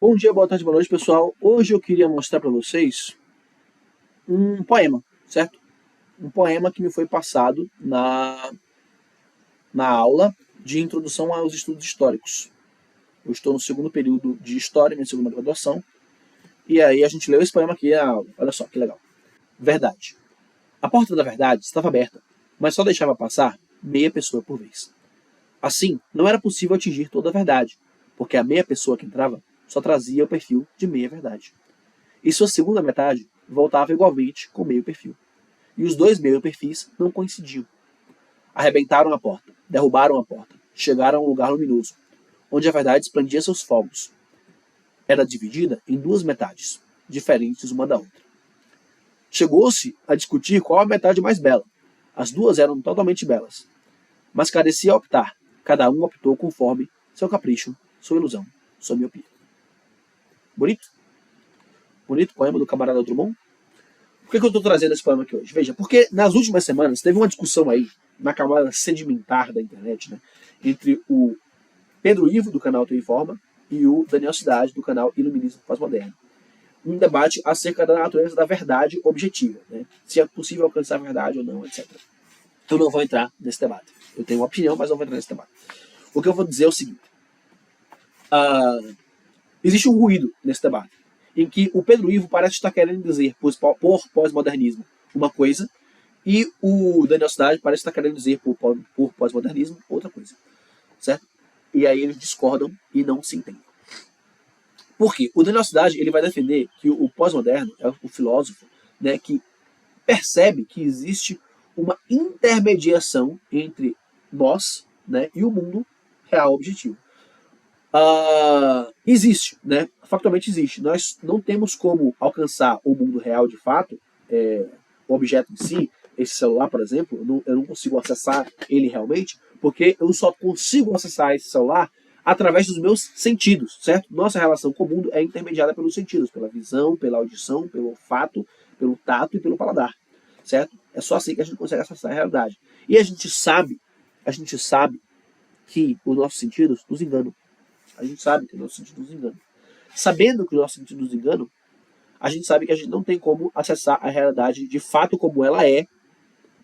Bom dia, boa tarde, boa noite, pessoal. Hoje eu queria mostrar para vocês um poema, certo? Um poema que me foi passado na aula de introdução aos estudos históricos. Eu estou no segundo período de História, minha segunda graduação, e aí a gente leu esse poema aqui na aula. Olha só, que legal. Verdade. A porta da verdade estava aberta, mas só deixava passar meia pessoa por vez. Assim, não era possível atingir toda a verdade, porque a meia pessoa que entrava só trazia o perfil de meia verdade. E sua segunda metade voltava igualmente com meio perfil. E os dois meio perfis não coincidiam. Arrebentaram a porta, derrubaram a porta, chegaram a um lugar luminoso, onde a verdade esplendia seus fogos. Era dividida em duas metades, diferentes uma da outra. Chegou-se a discutir qual a metade mais bela. As duas eram totalmente belas. Mas carecia optar. Cada um optou conforme seu capricho, sua ilusão, sua miopia. Bonito? Bonito poema do camarada Drummond? Por que eu estou trazendo esse poema aqui hoje? Veja, porque nas últimas semanas teve uma discussão aí, na camada sedimentar da internet, né, entre o Pedro Ivo, do canal Teu Informa, e o Daniel Cidade, do canal Iluminismo Pós-Moderno. Um debate acerca da natureza da verdade objetiva, né? Se é possível alcançar a verdade ou não, etc. Eu não vou entrar nesse debate. Eu tenho uma opinião, mas não vou entrar nesse debate. O que eu vou dizer é o seguinte. Existe um ruído nesse debate, em que o Pedro Ivo parece estar querendo dizer por pós-modernismo uma coisa, e o Daniel Cidade parece estar querendo dizer por pós-modernismo outra coisa. Certo? E aí eles discordam e não se entendem. Por quê? O Daniel Cidade ele vai defender que o pós-moderno é o filósofo, né, que percebe que existe uma intermediação entre nós, né, e o mundo real objetivo. Existe, né? Factualmente existe. Nós não temos como alcançar o mundo real de fato, o objeto em si, esse celular, por exemplo, eu não consigo acessar ele realmente, porque eu só consigo acessar esse celular através dos meus sentidos, certo? Nossa relação com o mundo é intermediada pelos sentidos, pela visão, pela audição, pelo olfato, pelo tato e pelo paladar, certo? É só assim que a gente consegue acessar a realidade. E a gente sabe que os nossos sentidos nos enganam. A gente sabe que os nossos sentidos nos enganam. Sabendo que os nossos sentidos nos enganam, a gente sabe que a gente não tem como acessar a realidade de fato como ela é,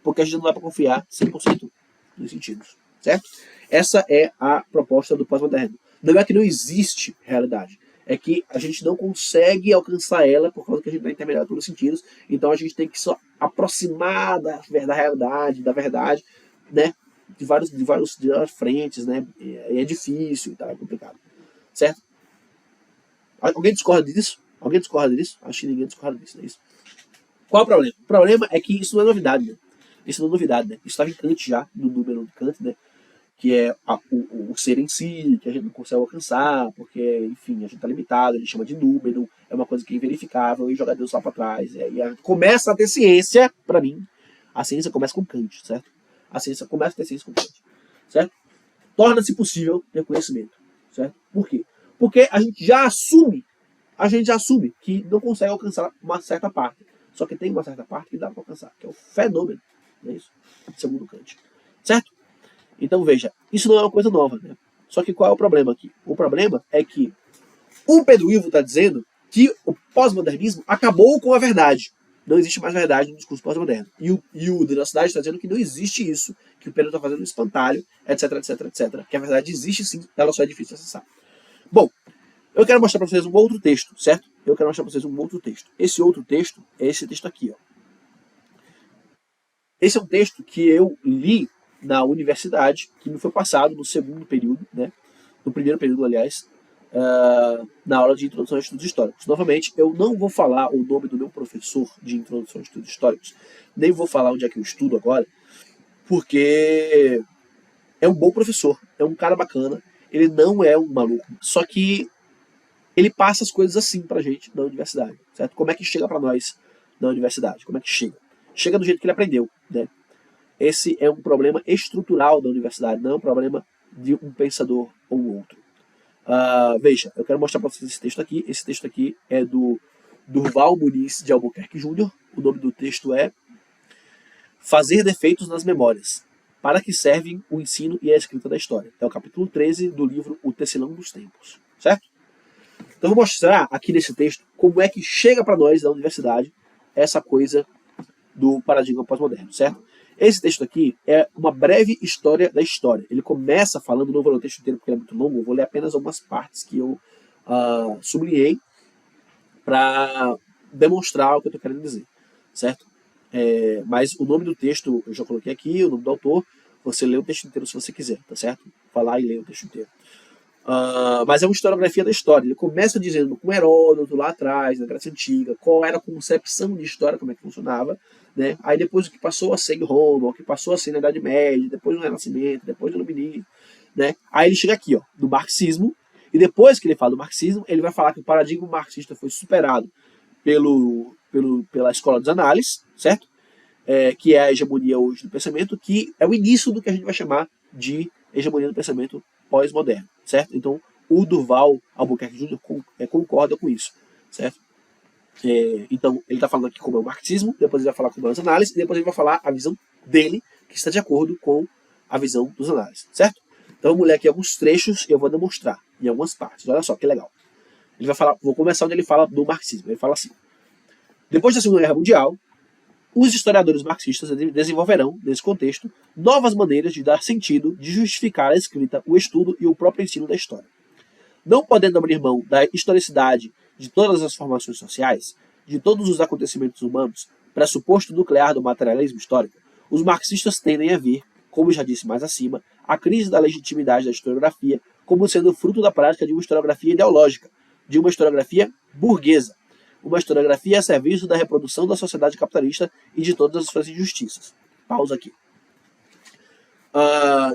porque a gente não dá para confiar 100% nos sentidos, certo? Essa é a proposta do pós-moderno. Não é que não existe realidade, é que a gente não consegue alcançar ela por causa que a gente está intermediado pelos sentidos, então a gente tem que só aproximar da realidade, da verdade, né? De várias frentes, né? É difícil, tá? É complicado, certo? Alguém discorda disso? Alguém discorda disso? Acho que ninguém discorda disso, não é isso? Qual é o problema? O problema é que isso não é novidade, né? Isso não é novidade, né? Isso estava em Kant já, no número de Kant, né? Que é o ser em si, que a gente não consegue alcançar, porque, enfim, a gente está limitado, ele chama de número, é uma coisa que é inverificável, e joga Deus lá para trás. Começa a ter ciência, para mim, a ciência começa com Kant, certo? A ciência começa a ter ciência com Kant, certo? Torna-se possível ter conhecimento, certo? Por quê? Porque a gente já assume que não consegue alcançar uma certa parte. Só que tem uma certa parte que dá para alcançar, que é o fenômeno, não é isso? Segundo Kant, certo? Então veja, isso não é uma coisa nova, né? Só que qual é o problema aqui? O problema é que o Pedro Ivo está dizendo que o pós-modernismo acabou com a verdade. Não existe mais verdade no discurso pós-moderno. E o Daniel Cidade está dizendo que não existe isso, que o Pedro está fazendo um espantalho, etc, etc, etc. Que a verdade existe sim, ela só é difícil de acessar. Bom, eu quero mostrar para vocês um outro texto, certo? Eu quero mostrar para vocês um outro texto. Esse outro texto é esse texto aqui, ó. Esse é um texto que eu li na universidade, que me foi passado no segundo período, né? No primeiro período, aliás, na aula de introdução a estudos históricos. Novamente, eu não vou falar o nome do meu professor de introdução a estudos históricos, nem vou falar onde é que eu estudo agora, porque é um bom professor, é um cara bacana, ele não é um maluco, só que ele passa as coisas assim pra gente na universidade, certo? Como é que chega pra nós na universidade? Como é que chega? Chega do jeito que ele aprendeu, né? Esse é um problema estrutural da universidade, não é um problema de um pensador ou outro. Veja, eu quero mostrar para vocês esse texto aqui. Esse texto aqui é do Durval Muniz de Albuquerque Júnior. O nome do texto é Fazer Defeitos nas Memórias. Para que servem o ensino e a escrita da história. É o capítulo 13 do livro O Tecelão dos Tempos. Certo? Então eu vou mostrar aqui nesse texto como é que chega para nós da universidade essa coisa do paradigma pós-moderno, certo? Esse texto aqui é uma breve história da história. Ele começa falando, não vou ler o texto inteiro porque ele é muito longo, eu vou ler apenas algumas partes que eu sublinhei para demonstrar o que eu estou querendo dizer, certo? Mas o nome do texto eu já coloquei aqui, o nome do autor, você lê o texto inteiro se você quiser, tá certo? Vai lá e lê o texto inteiro. Mas é uma historiografia da história. Ele começa dizendo com Heródoto lá atrás, na Grécia Antiga, qual era a concepção de história, como é que funcionava, né? Aí depois o que passou a ser em Roma, o que passou a ser na Idade Média, depois no Renascimento, depois do Iluminismo, né? Aí ele chega aqui, ó, do marxismo, e depois que ele fala do marxismo, ele vai falar que o paradigma marxista foi superado pela escola dos análises, certo? Que é a hegemonia hoje do pensamento, que é o início do que a gente vai chamar de hegemonia do pensamento pós-moderno, certo? Então, o Durval Albuquerque Jr. concorda com isso, certo? Então, ele está falando aqui como é o marxismo, depois ele vai falar como é as análises, e depois ele vai falar a visão dele, que está de acordo com a visão dos análises, certo? Então, vamos ler aqui alguns trechos e eu vou demonstrar em algumas partes. Olha só que legal. Ele vai falar, vou começar onde ele fala do marxismo. Ele fala assim: depois da Segunda Guerra Mundial, os historiadores marxistas desenvolverão, nesse contexto, novas maneiras de dar sentido, de justificar a escrita, o estudo e o próprio ensino da história. Não podendo abrir mão da historicidade de todas as formações sociais, de todos os acontecimentos humanos, pressuposto nuclear do materialismo histórico, os marxistas tendem a ver, como já disse mais acima, a crise da legitimidade da historiografia como sendo fruto da prática de uma historiografia ideológica, de uma historiografia burguesa, uma historiografia a serviço da reprodução da sociedade capitalista e de todas as suas injustiças. Pausa aqui.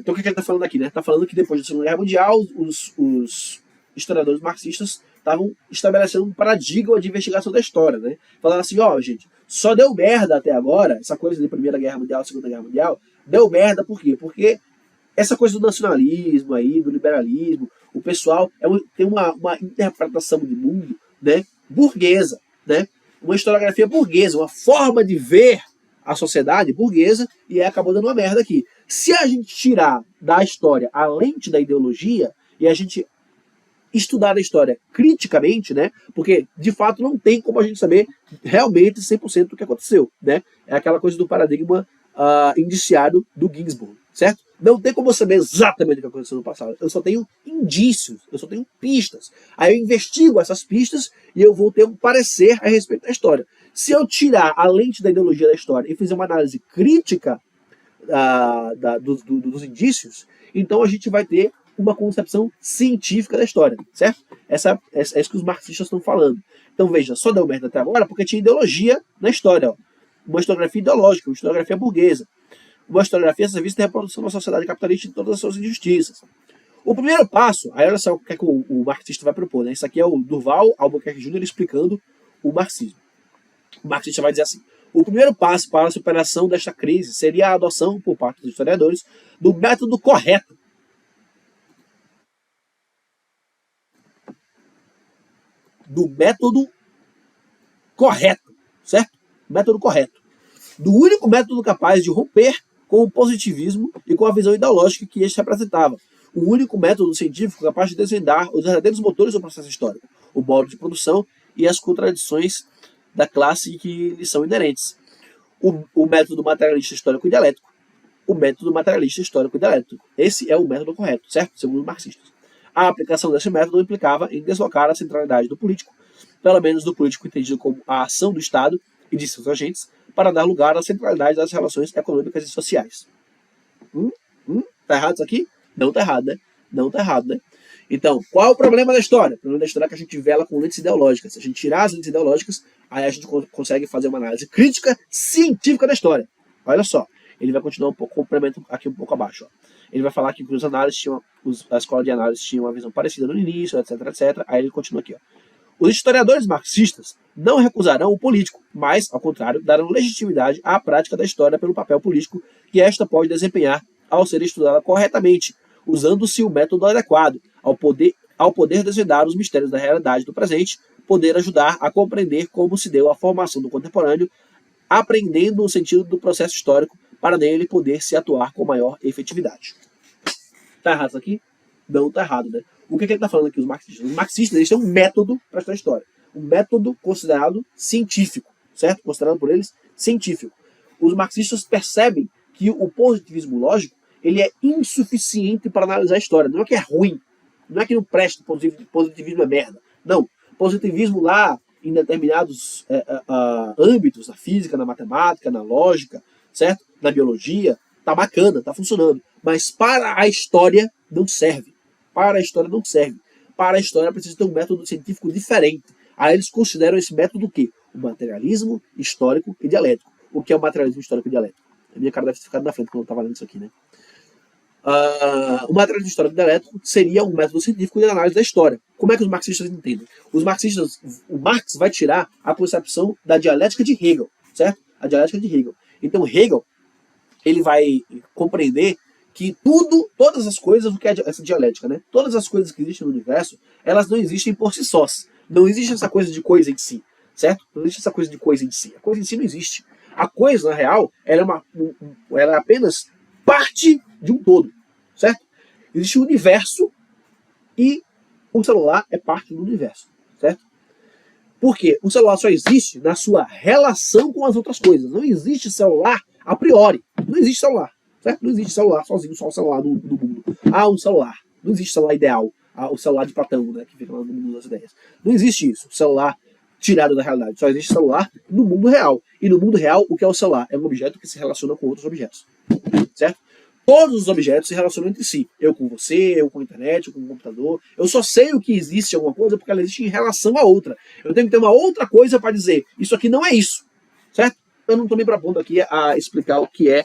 Então o que ele está falando aqui? Né? Está falando que depois da Segunda Guerra Mundial, os historiadores marxistas estavam estabelecendo um paradigma de investigação da história. Né? Falando assim, gente, só deu merda até agora, essa coisa de Primeira Guerra Mundial, Segunda Guerra Mundial, deu merda por quê? Porque essa coisa do nacionalismo aí, do liberalismo, o pessoal tem uma interpretação de mundo, né, burguesa, né? Uma historiografia burguesa, uma forma de ver a sociedade burguesa, e acabou dando uma merda aqui. Se a gente tirar da história a lente da ideologia e a gente estudar a história criticamente, né? Porque de fato não tem como a gente saber realmente 100% do que aconteceu, né? É aquela coisa do paradigma indiciado do Ginsburg, certo? Não tem como eu saber exatamente o que aconteceu no passado. Eu só tenho indícios, eu só tenho pistas. Aí eu investigo essas pistas e eu vou ter um parecer a respeito da história. Se eu tirar a lente da ideologia da história e fizer uma análise crítica dos indícios, então a gente vai ter uma concepção científica da história, certo? É isso que os marxistas estão falando. Então veja, só deu merda até agora porque tinha ideologia na história, ó. Uma historiografia ideológica, uma historiografia burguesa, uma historiografia a serviço da reprodução da sociedade capitalista e de todas as suas injustiças. O primeiro passo, aí olha só o que, é que o marxista vai propor, né? Isso aqui é o Durval Albuquerque Jr. explicando o marxismo. O marxista vai dizer assim: o primeiro passo para a superação desta crise seria a adoção, por parte dos historiadores, do método correto. Do método correto, certo? Método correto. Do único método capaz de romper com o positivismo e com a visão ideológica que este representava. O único método científico capaz de desvendar os verdadeiros motores do processo histórico, o modo de produção e as contradições da classe que lhe são inerentes. O método materialista histórico e dialético. O método materialista histórico e dialético. Esse é o método correto, certo? Segundo os marxistas. A aplicação desse método implicava em deslocar a centralidade do político, pelo menos do político entendido como a ação do Estado e de seus agentes, para dar lugar à centralidade das relações econômicas e sociais. Tá errado isso aqui? Não tá errado, né? Não tá errado, né? Então, qual é o problema da história? O problema da história é que a gente vela com lentes ideológicas. Se a gente tirar as lentes ideológicas, aí a gente consegue fazer uma análise crítica científica da história. Olha só, ele vai continuar um pouco, complemento aqui um pouco abaixo. Ó. Ele vai falar que os análises tinham, a escola de análise tinha uma visão parecida no início, etc, etc. Aí ele continua aqui, ó. Os historiadores marxistas não recusarão o político, mas, ao contrário, darão legitimidade à prática da história pelo papel político que esta pode desempenhar ao ser estudada corretamente, usando-se o método adequado, ao poder desvendar os mistérios da realidade do presente, poder ajudar a compreender como se deu a formação do contemporâneo, aprendendo o sentido do processo histórico para nele poder se atuar com maior efetividade. Tá errado isso aqui? Não tá errado, né? O que ele está falando aqui, os marxistas? Os marxistas, eles têm um método para estudar história. Um método considerado científico, certo? Considerado por eles científico. Os marxistas percebem que o positivismo lógico ele é insuficiente para analisar a história. Não é que é ruim, não é que não presta, positivismo é merda. Não, positivismo lá em determinados âmbitos, na física, na matemática, na lógica, certo? Na biologia, tá bacana, tá funcionando. Mas para a história não serve. Para a história não serve. Para a história precisa ter um método científico diferente. Aí eles consideram esse método o quê? O materialismo histórico e dialético. O que é o materialismo histórico e dialético? A minha cara deve ter ficado na frente quando eu estava lendo isso aqui, né? O materialismo histórico e dialético seria um método científico de análise da história. Como é que os marxistas entendem? Os marxistas, o Marx vai tirar a concepção da dialética de Hegel, certo? A dialética de Hegel. Então Hegel, ele vai compreender que todas as coisas, o que é essa dialética, né? Todas as coisas que existem no universo, elas não existem por si sós. Não existe essa coisa de coisa em si, certo? Não existe essa coisa de coisa em si. A coisa em si não existe. A coisa, na real, ela é apenas parte de um todo, certo? Existe o universo e o celular é parte do universo, certo? Por quê? O celular só existe na sua relação com as outras coisas. Não existe celular a priori. Não existe celular, certo? Não existe celular sozinho, só o celular do mundo. Um celular. Não existe celular ideal. O celular de Platão, né, que fica lá no mundo das ideias. Não existe isso. Celular tirado da realidade. Só existe celular no mundo real. E no mundo real, o que é o celular? É um objeto que se relaciona com outros objetos. Certo? Todos os objetos se relacionam entre si. Eu com você, eu com a internet, eu com o computador. Eu só sei o que existe alguma coisa porque ela existe em relação a outra. Eu tenho que ter uma outra coisa para dizer, isso aqui não é isso. Certo? Eu não estou me propondo aqui a explicar o que é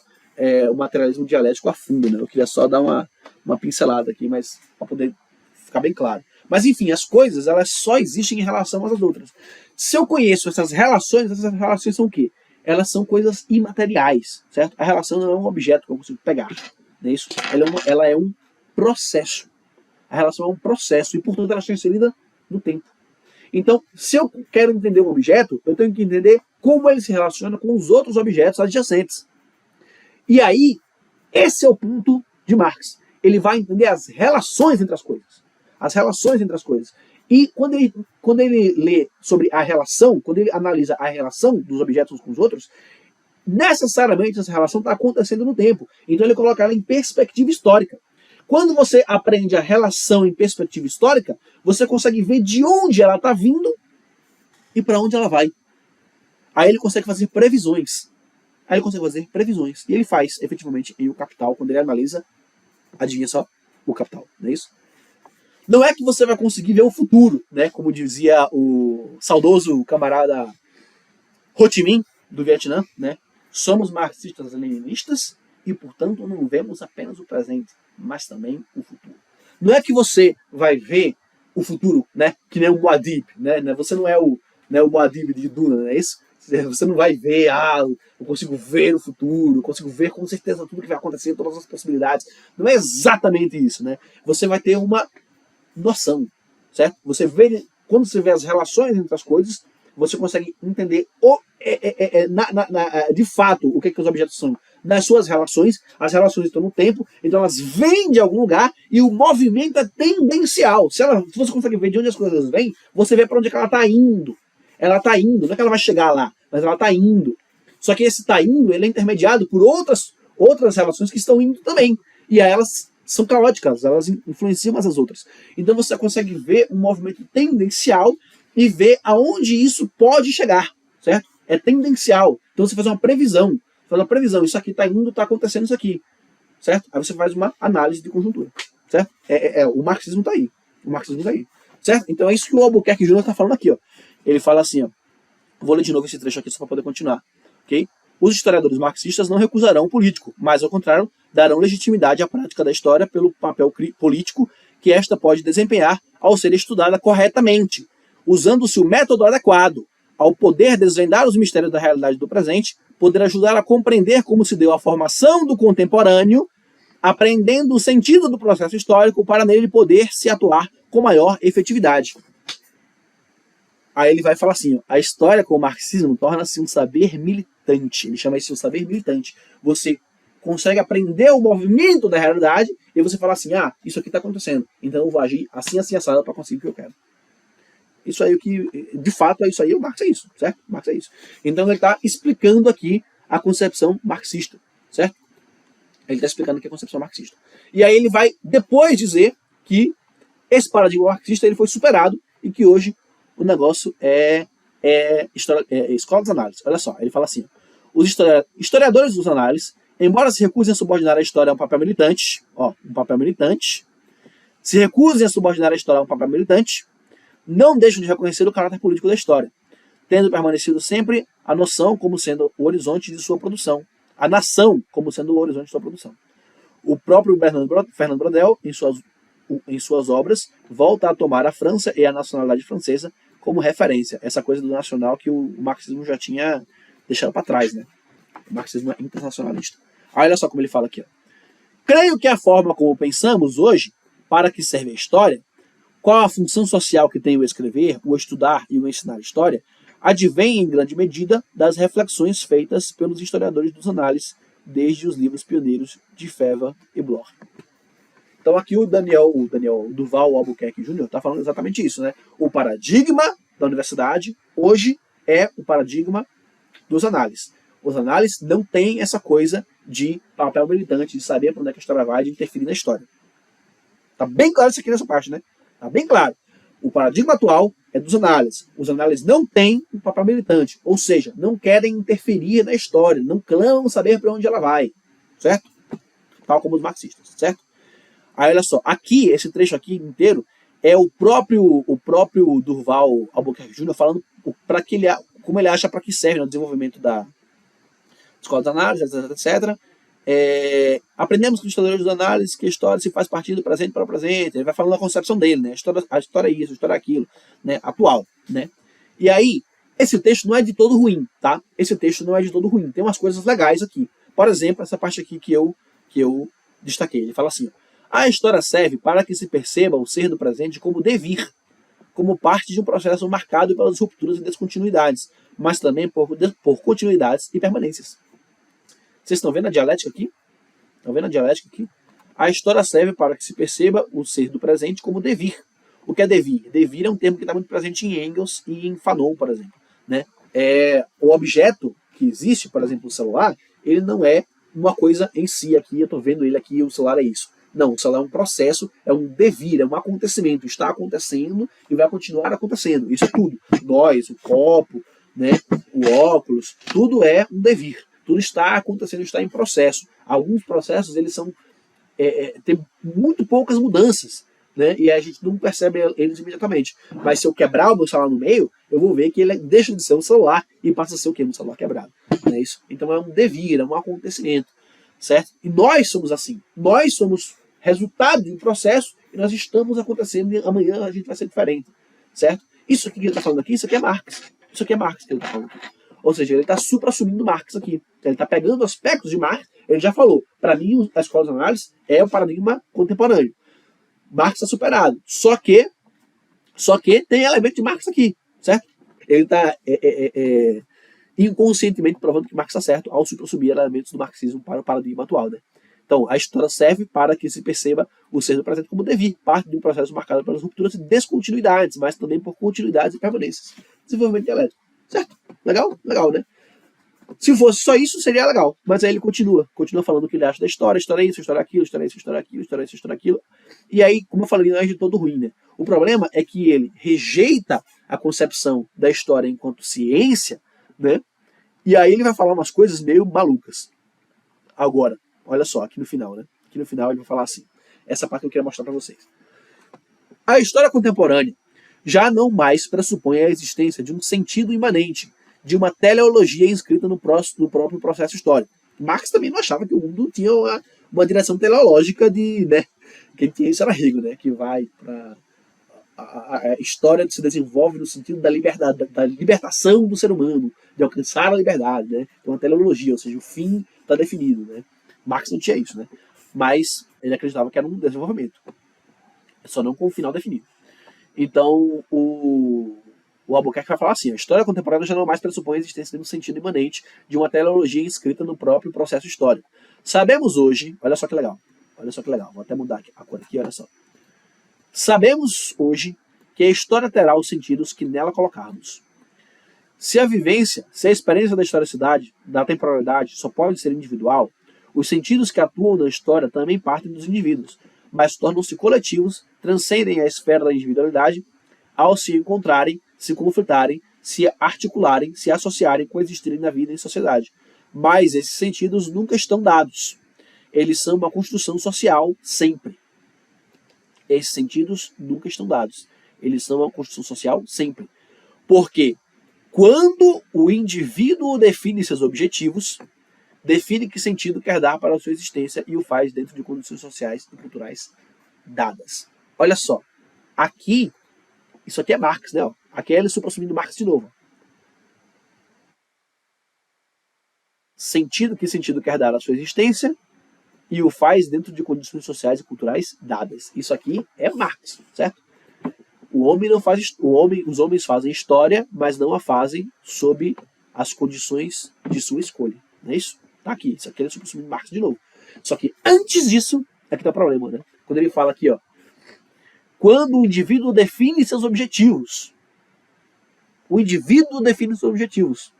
o materialismo dialético a fundo, né? Eu queria só dar uma pincelada aqui, mas para poder ficar bem claro. Mas enfim, as coisas elas só existem em relação às outras. Se eu conheço essas relações são o quê? Elas são coisas imateriais, certo? A relação não é um objeto que eu consigo pegar, não é isso? Ela é um processo. A relação é um processo e, portanto, ela está inserida no tempo. Então, se eu quero entender um objeto, eu tenho que entender como ele se relaciona com os outros objetos adjacentes. E aí, esse é o ponto de Marx. Ele vai entender as relações entre as coisas. As relações entre as coisas. E quando ele lê sobre a relação, quando ele analisa a relação dos objetos uns com os outros, necessariamente essa relação está acontecendo no tempo. Então ele coloca ela em perspectiva histórica. Quando você aprende a relação em perspectiva histórica, você consegue ver de onde ela está vindo e para onde ela vai. Aí ele consegue fazer previsões. E ele faz, efetivamente, em O Capital, quando ele analisa, adivinha só, o Capital, não é isso? Não é que você vai conseguir ver o futuro, né? Como dizia o saudoso camarada Ho Chi Minh, do Vietnã, né? Somos marxistas-leninistas e, portanto, não vemos apenas o presente, mas também o futuro. Não é que você vai ver o futuro, né? Que nem o Muad'Dib, né? Você não é o Muad'Dib de Duna, não é isso? Você não vai ver, eu consigo ver o futuro, eu consigo ver com certeza tudo que vai acontecer, todas as possibilidades. Não é exatamente isso, né? Você vai ter uma noção, certo? Quando você vê as relações entre as coisas, você consegue entender de fato o que os objetos são. Nas suas relações, as relações estão no tempo, então elas vêm de algum lugar e o movimento é tendencial. Se você consegue ver de onde as coisas vêm, você vê para onde ela está indo. Ela está indo, não é que ela vai chegar lá, mas ela está indo. Só que esse está indo, ele é intermediado por outras relações que estão indo também. E aí elas são caóticas, elas influenciam umas as outras. Então você consegue ver um movimento tendencial e ver aonde isso pode chegar, certo? É tendencial. Então você faz uma previsão. Isso aqui está indo, está acontecendo isso aqui, certo? Aí você faz uma análise de conjuntura, certo? O marxismo está aí. Certo? Então é isso que o Albuquerque Júnior está falando aqui, ó. Ele fala assim, ó. Vou ler de novo esse trecho aqui só para poder continuar, ok? Os historiadores marxistas não recusarão o político, mas, ao contrário, darão legitimidade à prática da história pelo papel político que esta pode desempenhar ao ser estudada corretamente, usando-se o método adequado, ao poder desvendar os mistérios da realidade do presente, poder ajudar a compreender como se deu a formação do contemporâneo, aprendendo o sentido do processo histórico para nele poder se atuar com maior efetividade. Aí ele vai falar assim, ó, a história com o marxismo torna-se um saber militante. Ele chama isso de um saber militante. Você consegue aprender o movimento da realidade e você fala assim, isso aqui está acontecendo, então eu vou agir assim, assim, assado para conseguir o que eu quero. Isso aí, de fato, é isso aí, o Marx é isso, certo? O Marx é isso. Então ele está explicando aqui a concepção marxista, certo? Ele está explicando aqui a concepção marxista. E aí ele vai depois dizer que esse paradigma marxista ele foi superado e que hoje o negócio é escola das análises. Olha só, ele fala assim, os historiadores dos análises, embora se recusem a subordinar a história a um papel militante, se recusem a subordinar a história a um papel militante, não deixam de reconhecer o caráter político da história, tendo permanecido sempre a noção como sendo o horizonte de sua produção, a nação como sendo o horizonte de sua produção. O próprio Fernando Braudel, em suas obras, volta a tomar a França e a nacionalidade francesa como referência. Essa coisa do nacional que o marxismo já tinha deixado para trás, né? O marxismo é internacionalista. Olha só como ele fala aqui. Ó. Creio que a forma como pensamos hoje, para que serve a história, qual a função social que tem o escrever, o estudar e o ensinar história, advém em grande medida das reflexões feitas pelos historiadores dos análises, desde os livros pioneiros de Feva e Bloch. Então aqui o Daniel Duval Albuquerque Jr. está falando exatamente isso, né? O paradigma da universidade hoje é o paradigma dos análises. Os análises não têm essa coisa de papel militante, de saber para onde é que a história vai, de interferir na história. Tá bem claro isso aqui nessa parte, né? Tá bem claro. O paradigma atual é dos análises. Os análises não têm um papel militante, ou seja, não querem interferir na história, não clamam saber para onde ela vai, certo? Tal como os marxistas, certo? Aí olha só, aqui, esse trecho aqui inteiro é o próprio Durval Albuquerque Jr. falando para que como ele acha para que serve no desenvolvimento da escola de análise, etc. Aprendemos com os historiadores de análise que a história se faz partir do presente para o presente. Ele vai falando a concepção dele, né? A história é isso, a história é aquilo, né? Atual, né? E aí, esse texto não é de todo ruim, tá? Esse texto não é de todo ruim. Tem umas coisas legais aqui. Por exemplo, essa parte aqui que eu destaquei. Ele fala assim, a história serve para que se perceba o ser do presente como devir, como parte de um processo marcado pelas rupturas e descontinuidades, mas também por continuidades e permanências. Vocês estão vendo a dialética aqui? Estão vendo a dialética aqui? A história serve para que se perceba o ser do presente como devir. O que é devir? Devir é um termo que está muito presente em Engels e em Fanon, por exemplo. Né? O objeto que existe, por exemplo, o celular, ele não é uma coisa em si aqui, eu estou vendo ele aqui, o celular é isso. Não, o celular é um processo, é um devir, é um acontecimento, está acontecendo e vai continuar acontecendo. Isso é tudo. Nós, o copo, né, o óculos, tudo é um devir. Tudo está acontecendo, está em processo. Alguns processos, eles são tem muito poucas mudanças, né, e a gente não percebe eles imediatamente. Mas se eu quebrar o meu celular no meio, eu vou ver que ele deixa de ser um celular e passa a ser o quê? Um celular quebrado. Não é isso? Então é um devir, é um acontecimento. Certo? E nós somos assim. Nós somos resultado de um processo e nós estamos acontecendo e amanhã a gente vai ser diferente. Certo? Isso aqui que ele está falando aqui, isso aqui é Marx. Isso aqui é Marx que ele está falando aqui. Ou seja, ele está supra-assumindo Marx aqui. Ele está pegando aspectos de Marx. Ele já falou. Para mim, a escola de análise é o paradigma contemporâneo. Marx está superado. Só que tem elemento de Marx aqui. Certo? Ele está inconscientemente provando que Marx está certo ao supra-assumir elementos do marxismo para o paradigma atual. Né? Então, a história serve para que se perceba o ser do presente como devir, parte de um processo marcado pelas rupturas e descontinuidades, mas também por continuidades e permanências. Desenvolvimento dialético. Certo? Legal? Legal, né? Se fosse só isso, seria legal. Mas aí ele continua falando o que ele acha da história é isso, história é aquilo, história é isso, história é aquilo, história é isso, história é aquilo. E aí, como eu falei, não é de todo ruim, né? O problema é que ele rejeita a concepção da história enquanto ciência, né? E aí ele vai falar umas coisas meio malucas. Agora, olha só, aqui no final, né? Aqui no final ele vai falar assim. Essa parte que eu queria mostrar para vocês. A história contemporânea já não mais pressupõe a existência de um sentido imanente, de uma teleologia inscrita no próprio processo histórico. Marx também não achava que o mundo tinha uma direção teleológica de, né? Quem tinha isso era Hegel, né? Que vai para a história se desenvolve no sentido da liberdade, da libertação do ser humano, de alcançar a liberdade, né? Então a teleologia, ou seja, o fim está definido, né? Marx não tinha isso, né? Mas ele acreditava que era um desenvolvimento, só não com o final definido. Então O Albuquerque vai falar assim: a história contemporânea já não mais pressupõe a existência de um sentido imanente de uma teleologia inscrita no próprio processo histórico. Sabemos hoje, olha só que legal, vou até mudar aqui, a cor aqui, olha só. Sabemos hoje que a história terá os sentidos que nela colocarmos. Se a vivência, se a experiência da historicidade, da temporalidade, só pode ser individual, os sentidos que atuam na história também partem dos indivíduos, mas tornam-se coletivos, transcendem a esfera da individualidade, ao se encontrarem, se conflitarem, se articularem, se associarem, coexistirem na vida em sociedade. Mas esses sentidos nunca estão dados. Eles são uma construção social sempre. Esses sentidos nunca estão dados. Eles são uma construção social sempre. Porque quando o indivíduo define seus objetivos, define que sentido quer dar para a sua existência e o faz dentro de condições sociais e culturais dadas. Olha só, aqui, isso aqui é Marx, né? Aqui é ele supra-sumindo Marx de novo. Que sentido quer dar à sua existência e o faz dentro de condições sociais e culturais dadas. Isso aqui é Marx, certo? Os homens fazem história, mas não a fazem sob as condições de sua escolha. Não é isso? Tá aqui. Isso aqui é supra-sumindo Marx de novo. Só que antes disso, é que tá o problema, né? Quando ele fala aqui, ó, quando o indivíduo define seus objetivos. O indivíduo define seus objetivos.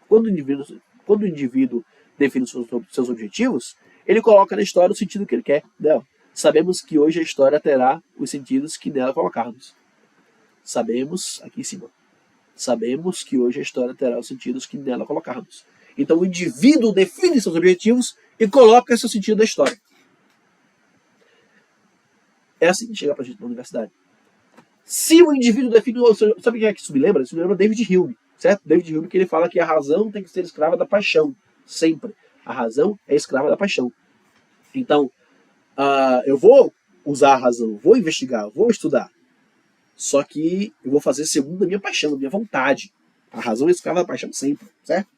Quando o indivíduo define seus objetivos, ele coloca na história o sentido que ele quer dela. Sabemos que hoje a história terá os sentidos que nela colocarmos. Sabemos, aqui em cima, sabemos que hoje a história terá os sentidos que nela colocarmos. Então o indivíduo define seus objetivos e coloca esse sentido da história. É assim que chega pra gente na universidade. Se o indivíduo define... Sabe quem é que isso me lembra? Isso me lembra David Hume, certo? David Hume, que ele fala que a razão tem que ser escrava da paixão. Sempre. A razão é escrava da paixão. Então, eu vou usar a razão, vou investigar, vou estudar. Só que eu vou fazer segundo a minha paixão, a minha vontade. A razão é escrava da paixão sempre, certo?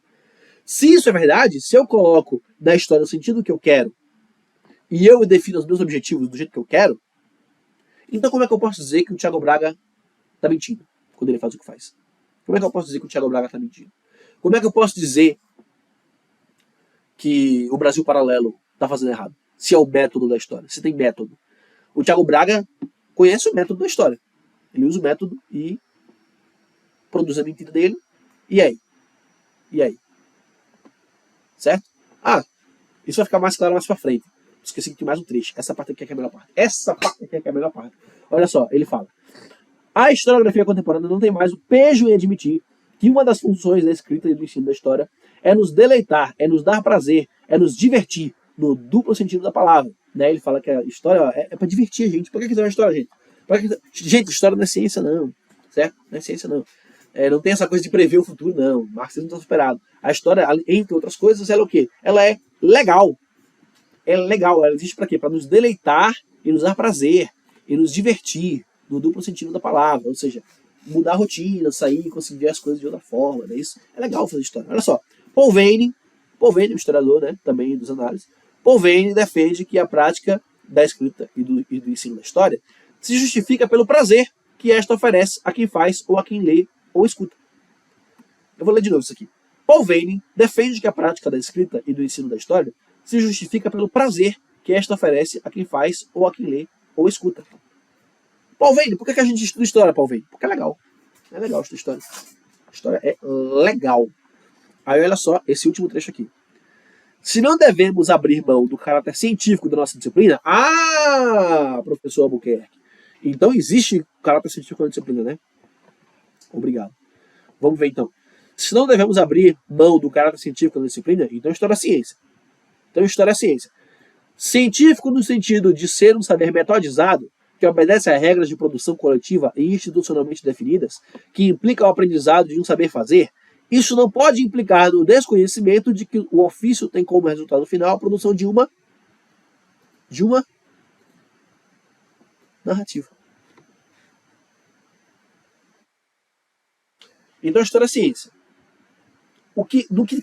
Se isso é verdade, se eu coloco na história o sentido que eu quero e eu defino os meus objetivos do jeito que eu quero, então como é que eu posso dizer que o Thiago Braga está mentindo quando ele faz o que faz? Como é que eu posso dizer que o Thiago Braga está mentindo? Como é que eu posso dizer que o Brasil Paralelo está fazendo errado? Se é o método da história, se tem método. O Thiago Braga conhece o método da história. Ele usa o método e produz a mentira dele. E aí? E aí? Certo? Isso vai ficar mais claro mais pra frente. Esqueci que tem mais um trecho. Essa parte aqui é a melhor parte. Essa parte aqui é a melhor parte. Olha só, ele fala: a historiografia contemporânea não tem mais o pejo em admitir que uma das funções da escrita e do ensino da história é nos deleitar, é nos dar prazer, é nos divertir, no duplo sentido da palavra. Né? Ele fala que a história é para divertir a gente. Por que quiser uma história, gente? Gente, história não é ciência, não. Certo? Não é ciência, não. Não tem essa coisa de prever o futuro, não. O marxismo está superado. A história, entre outras coisas, ela é o quê? Ela é legal. Ela é legal. Ela existe para quê? Para nos deleitar e nos dar prazer e nos divertir, no duplo sentido da palavra. Ou seja, mudar a rotina, sair, conseguir ver as coisas de outra forma. Né? Isso é legal fazer história. Olha só. Paul Veyne, um historiador, né, também dos análises, Paul Veyne defende que a prática da escrita e do ensino da história se justifica pelo prazer que esta oferece a quem faz ou a quem lê ou escuta. Eu vou ler de novo isso aqui. Paul Veyne defende que a prática da escrita e do ensino da história se justifica pelo prazer que esta oferece a quem faz ou a quem lê ou escuta. Paul Veyne, por que a gente estuda história, Paul Veyne? Porque é legal. É legal estudar história. A história é legal. Aí olha só esse último trecho aqui. Se não devemos abrir mão do caráter científico da nossa disciplina... professor Albuquerque. Então existe caráter científico na disciplina, né? Obrigado. Vamos ver então. Se não devemos abrir mão do caráter científico da disciplina, então história é ciência. Então história é ciência. Científico no sentido de ser um saber metodizado, que obedece a regras de produção coletiva e institucionalmente definidas, que implica o aprendizado de um saber fazer, isso não pode implicar no desconhecimento de que o ofício tem como resultado final a produção de uma narrativa. Então a história é ciência.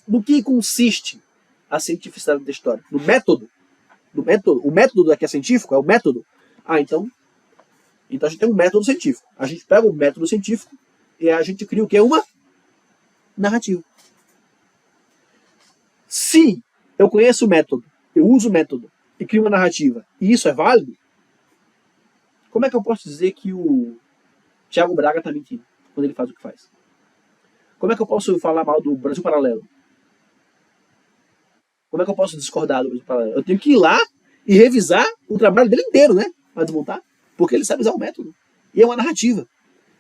No que consiste a cientificidade da história? No método. O método daqui é científico? É o método? Então a gente tem um método científico. A gente pega o método científico E a gente cria o que? Uma narrativa. Se eu conheço o método, eu uso o método e crio uma narrativa, e isso é válido, como é que eu posso dizer que o Thiago Braga está mentindo quando ele faz o que faz? Como é que eu posso falar mal do Brasil Paralelo? Como é que eu posso discordar do Brasil Paralelo? Eu tenho que ir lá e revisar o trabalho dele inteiro, né? Para desmontar. Porque ele sabe usar o método. E é uma narrativa.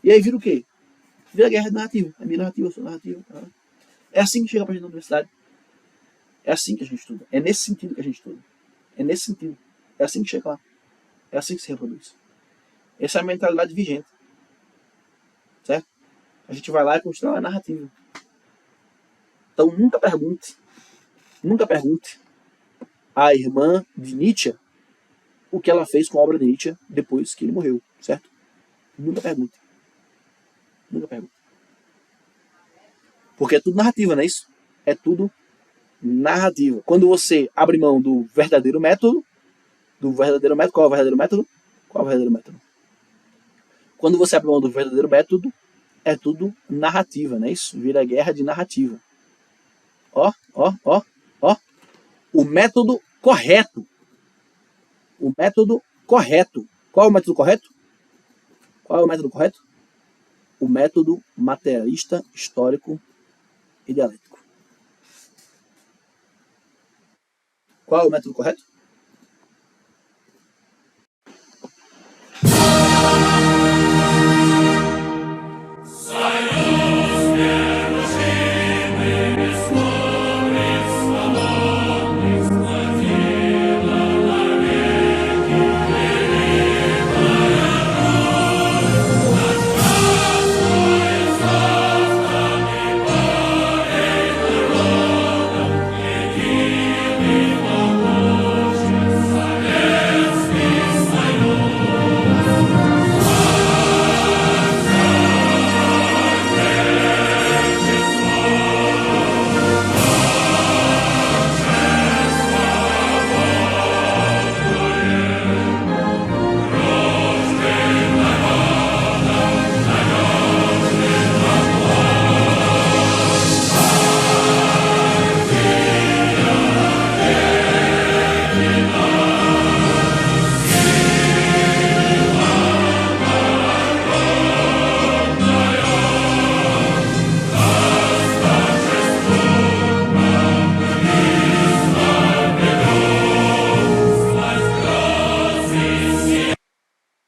E aí vira o quê? Vira guerra de narrativa. É minha narrativa, a sua narrativa. É assim que chega pra gente na universidade. É assim que a gente estuda. É nesse sentido que a gente estuda. É nesse sentido. É assim que chega lá. É assim que se reproduz. Essa é a mentalidade vigente. Certo? A gente vai lá e constrói uma narrativa. Então nunca pergunte à irmã de Nietzsche o que ela fez com a obra de Nietzsche depois que ele morreu, certo? Nunca pergunte. Nunca pergunte. Porque é tudo narrativa, não é isso? É tudo narrativa. Quando você abre mão do verdadeiro método, qual é o verdadeiro método? Qual é o verdadeiro método? Quando você abre mão do verdadeiro método, é tudo narrativa, não é isso? Vira guerra de narrativa. Ó. O método correto. O método correto. Qual é o método correto? Qual é o método correto? O método materialista, histórico e dialético. Qual é o método correto?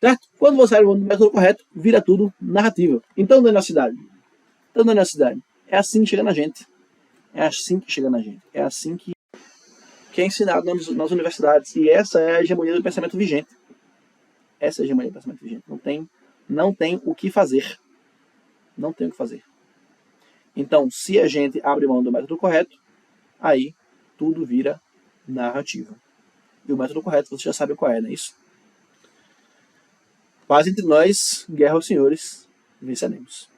Certo? Quando você abre mão do método correto, vira tudo narrativa. Então, dentro da cidade. É assim que chega na gente. É assim que chega na gente. É assim que é ensinado nas universidades. E essa é a hegemonia do pensamento vigente. Essa é a hegemonia do pensamento vigente. Não tem o que fazer. Não tem o que fazer. Então, se a gente abre mão do método correto, aí tudo vira narrativa. E o método correto você já sabe qual é, não é isso? Paz entre nós, guerra aos senhores, venceremos.